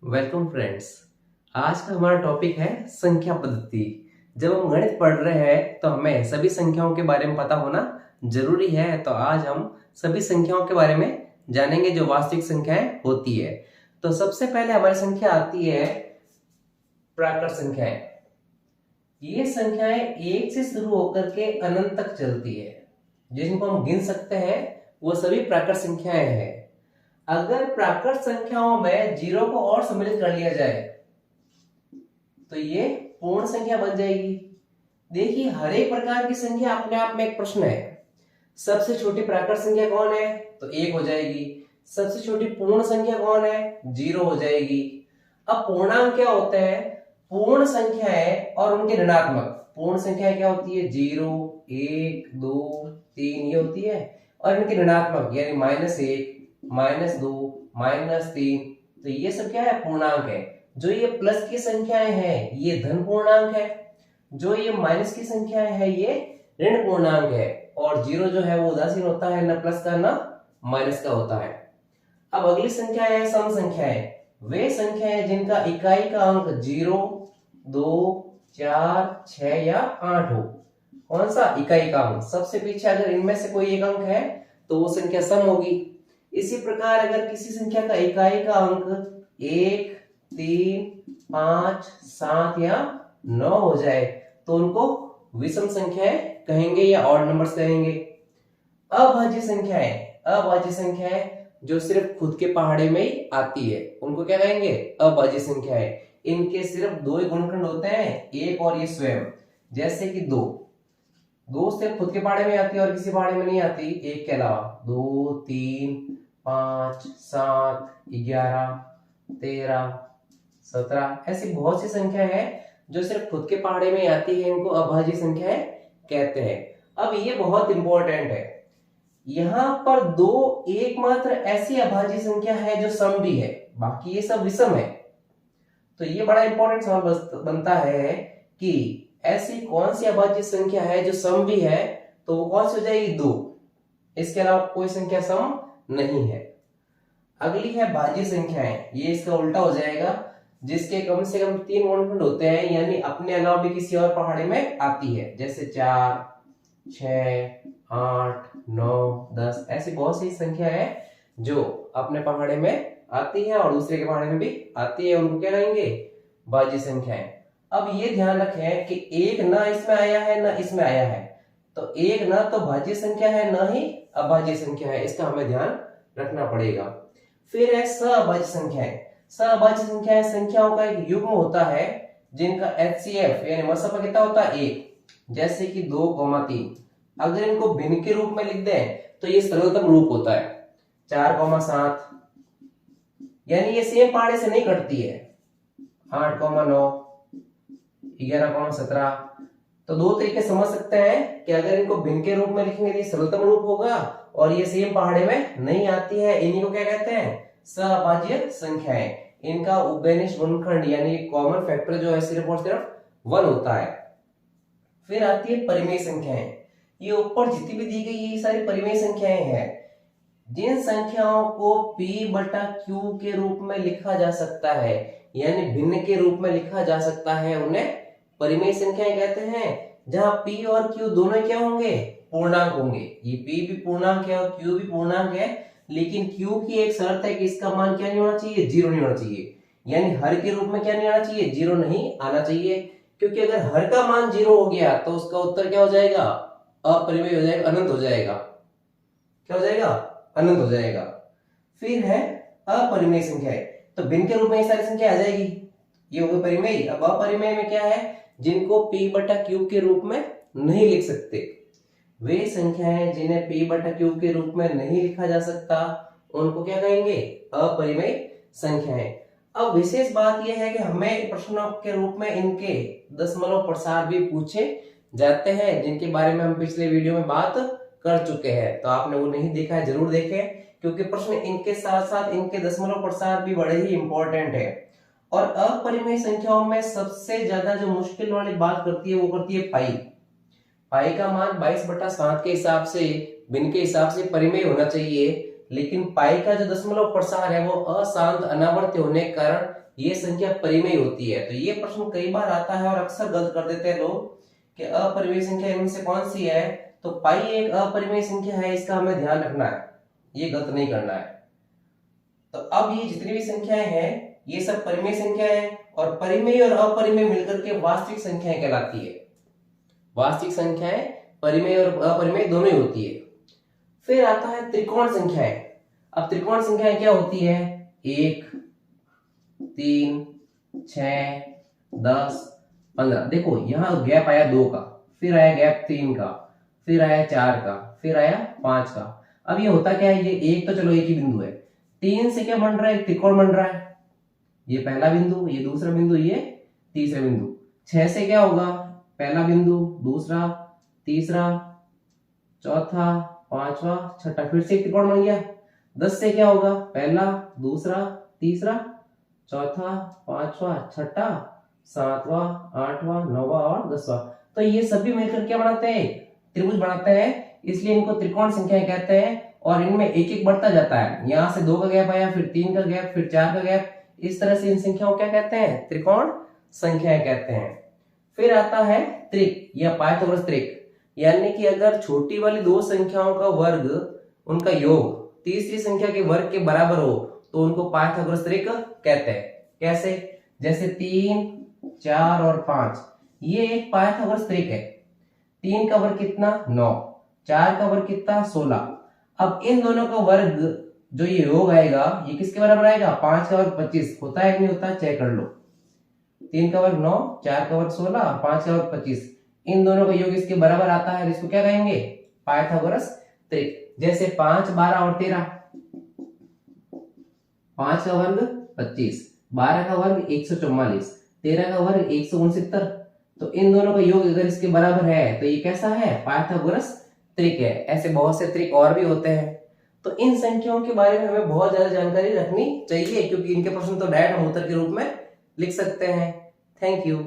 Welcome friends. आज का हमारा टॉपिक है संख्या पद्धति। जब हम गणित पढ़ रहे हैं तो हमें सभी संख्याओं के बारे में पता होना जरूरी है। तो आज हम सभी संख्याओं के बारे में जानेंगे जो वास्तविक संख्याएं होती है। तो सबसे पहले हमारी संख्या आती है प्राकृत संख्याएं। ये संख्याएं एक से शुरू होकर के अनंत तक चलती है, जिनको हम गिन सकते हैं वो सभी प्राकृत संख्याएं हैं। अगर प्राकृत संख्याओं में जीरो को और सम्मिलित कर लिया जाए तो ये पूर्ण संख्या बन जाएगी। देखिए, हर एक प्रकार की संख्या अपने आप में एक प्रश्न है। सबसे छोटी प्राकृत संख्या कौन है? तो एक हो जाएगी। सबसे छोटी पूर्ण संख्या कौन है? जीरो हो जाएगी। अब पूर्णांक क्या होते हैं? पूर्ण संख्याएं और उनके ऋणात्मक। पूर्ण संख्याएं क्या होती है? 0, 1, 2, 3 ये होती है। और इनके ऋणात्मक यानी -1, -2, -3, तो ये सब क्या है? पूर्णांक है। जो ये प्लस की संख्याएं हैं ये धन पूर्णांक है, जो ये माइनस की संख्याएं हैं ये ऋण पूर्णांक है, और जीरो जो है वो उदासीन होता है, न प्लस का न माइनस का होता है। अब अगली संख्या है सम संख्याएं। वे संख्याएं जिनका इकाई का अंक 0, 2, 4, 6 या 8 हो। कौन सा? इकाई का अंक। सबसे पीछे अगर इनमें से कोई एक अंक है तो वो संख्या सम होगी। इसी प्रकार अगर किसी संख्या का इकाई का अंक 1, 3, 5, 7 या 9 हो जाए तो उनको विषम संख्याएं कहेंगे या ऑड नंबर्स कहेंगे। अभाज्य संख्याएं जो सिर्फ खुद के पहाड़े में ही आती है उनको क्या कहेंगे? अभाज्य संख्याएं। इनके सिर्फ दो ही गुणनखंड होते हैं, एक और ये स्वयं। जैसे कि दो सिर्फ खुद के पहाड़े में आती है और किसी पहाड़े में नहीं आती एक के अलावा। 2, 3, 5, 7, 11, 13, 17 ऐसी बहुत सी संख्याएं हैं जो सिर्फ खुद के पहाड़े में आती है, इनको अभाज्य संख्याएं कहते हैं। अब ये बहुत इंपॉर्टेंट है, यहां पर दो एकमात्र ऐसी अभाज्य संख्या है जो सम भी है, बाकी ये सब विषम है। तो ये बड़ा इंपॉर्टेंट सवाल बनता है कि ऐसी कौन सी अभाज्य संख्या है जो सम भी है, तो वो कौन सी हो जाएगी? 2। इसके अलावा कोई संख्या सम नहीं है। अगली है भाज्य संख्याएं। ये इसका उल्टा हो जाएगा, जिसके कम से कम 3 गुणनखंड होते हैं, यानी अपने अलावा भी किसी और पहाड़े में आती है। जैसे 4, 6, 8, 9, 10 ऐसी बहुत सी संख्या है जो अपने पहाड़े में आती है और दूसरे के पहाड़े में भी आती है, उनको क्या कहेंगे? भाज्य संख्याएं। अब ये ध्यान रखें कि एक ना इसमें आया है ना इसमें आया है, तो एक ना तो भाज्य संख्या है ना ही अभाज्य संख्या है, इसका हमें ध्यान रखना पड़ेगा। फिर है सहअभाज्य संख्याएं। सहअभाज्य संख्याएं संख्याओं का एक युग्म होता है जिनका HCF यानी मसफा कितना होता है? 1। जैसे कि 2, 3। अगर इनको भिन्न के रूप में लिख दें तो ये सरलतम रूप होता है 4, 7, यानी ये सेम पहाड़े से नहीं कटती है। 8, 9, 11, 17। तो दो तरीके समझ सकते हैं कि अगर इनको भिन्न के रूप में लिखेंगे तो ये सरलतम रूप होगा, और ये सेम पहाड़े में नहीं आती है, इन्हीं को क्या कहते हैं? सहअभाज्य संख्याएं। इनका उभयनिष्ठ गुणनखंड यानी कॉमन फैक्टर जो है सिर्फ और सिर्फ 1 होता है। फिर आती है परिमेय संख्याएं। ये ऊपर जितनी भी दी गई ये सारी परिमेय संख्याएं हैं। जिन संख्याओं को P/Q के रूप में लिखा जा सकता है, यानी भिन्न के रूप में लिखा जा सकता है, उन्हें परिमेय संख्याएं कहते हैं। जहां P और Q दोनों क्या होंगे? पूर्णांक होंगे। ये P भी पूर्णांक है और Q भी पूर्णांक है, लेकिन Q की एक शर्त है कि इसका मान क्या नहीं होना चाहिए? 0 नहीं होना चाहिए। यानी हर के रूप में क्या नहीं आना चाहिए? 0 नहीं आना चाहिए, क्योंकि अगर हर का मान 0 हो गया तो उसका उत्तर क्या हो जाएगा? अपरिमेय हो जाएगा, अनंत हो जाएगा। क्या हो जाएगा? अनंत हो जाएगा। फिर है अपरिमेय संख्याएं। तो भिन्न के रूप में ये सारी संख्या आ जाएगी, ये हो गई परिमेय। अब अपरिमेय में क्या है? जिनको P/Q के रूप में नहीं लिख सकते। वे संख्याएं जिन्हें P/Q के रूप में नहीं लिखा जा सकता उनको क्या कहेंगे? अपरिमेय संख्याएं। अब विशेष बात यह है कि हमें प्रश्नों के रूप में इनके दशमलव प्रसार भी पूछे जाते हैं, जिनके बारे में हम पिछले वीडियो में बात कर चुके हैं। तो आपने वो नहीं देखा है जरूर देखें, क्योंकि प्रश्न इनके साथ साथ इनके दशमलव प्रसार भी बड़े ही इंपॉर्टेंट है। और अपरिमेय संख्याओं में सबसे ज्यादा जो मुश्किल वाली बात करती है वो करती है पाई का मान 22/7 के हिसाब से, भिन्न के हिसाब से परिमेय होना चाहिए, लेकिन पाई का जो दशमलव प्रसार है वो अशांत अनावर्त होने के कारण ये संख्या परिमेय होती है। तो ये प्रश्न कई बार आता है और अक्सर गलत कर देते हैं लोग कि अपरिमेय संख्या इनमें से कौन सी है। तो पाई एक अपरिमेय संख्या है, इसका हमें ध्यान रखना है, ये गलत नहीं करना है। तो अब ये जितनी भी संख्याएं हैं ये सब परिमेय संख्याएं हैं, और परिमेय और अपरिमेय मिलकर के वास्तविक संख्याएं कहलाती है। वास्तविक संख्याएं परिमेय और अपरिमेय दोनों ही होती है। फिर आता है त्रिकोण संख्याएं। अब त्रिकोण संख्याएं क्या होती है? 1, 3, 6, 10, 15। देखो यहाँ गैप आया 2 का, फिर आया गैप 3 का, फिर आया 4 का, फिर आया 5 का। अब ये होता क्या है, ये एक तो चलो एक ही बिंदु है, 3 से क्या बन रहा है? त्रिकोण बन रहा है। ये पहला बिंदु, ये दूसरा बिंदु, ये तीसरा बिंदु। 6 से क्या होगा? पहला बिंदु, दूसरा, तीसरा, चौथा, पांचवा, छठा, फिर से एक त्रिकोण बन गया। 10 से क्या होगा? पहला, दूसरा, तीसरा, चौथा, पांचवा, छठा, सातवां, आठवां, नौवां और 10वां। तो ये सभी मिलकर क्या बनाते हैं? त्रिभुज बनाते हैं, इसलिए इनको त्रिकोण संख्याएं कहते हैं। और इनमें एक एक बढ़ता जाता है, यहां से 2 का गैप आया, फिर 3 का गैप, फिर 4 का गैप, इस तरह से इन संख्याओं क्या कहते हैं? त्रिकोण संख्याएं कहते हैं। फिर आता है त्रिक या पाइथागोरस त्रिक, यानी कि अगर छोटी वाली 2 संख्याओं का वर्ग, उनका योग तीसरी संख्या के वर्ग के बराबर हो तो उनको पाइथागोरस त्रिक कहते हैं। कैसे? जैसे 3, 4 और 5, ये एक पाइथागोरस त्रिक है। 3 का वर्ग कितना? 9, 4 का वर्ग कितना? 16। अब इन दोनों का वर्ग जो ये योग आएगा ये किसके बराबर आएगा? 5 का वर्ग 25 होता है कि नहीं होता? चेक कर लो। 3 का वर्ग 9, 4 का वर्ग 16 और 5 का वर्ग 25, इन दोनों का योग इसके बराबर आता है, इसको क्या कहेंगे? पाइथागोरस त्रिक। जैसे 5, 12 और 13, 5 का वर्ग 25, 12 का वर्ग 144, 13 का वर्ग 169। तो इन दोनों का योग अगर इसके बराबर है तो ये कैसा है? पाइथागोरस त्रिक है। ऐसे बहुत से त्रिक और भी होते हैं। तो इन संख्याओं के बारे में हमें बहुत ज्यादा जानकारी रखनी चाहिए, क्योंकि इनके प्रश्न तो डायरेक्ट हम उत्तर के रूप में लिख सकते हैं। Thank you.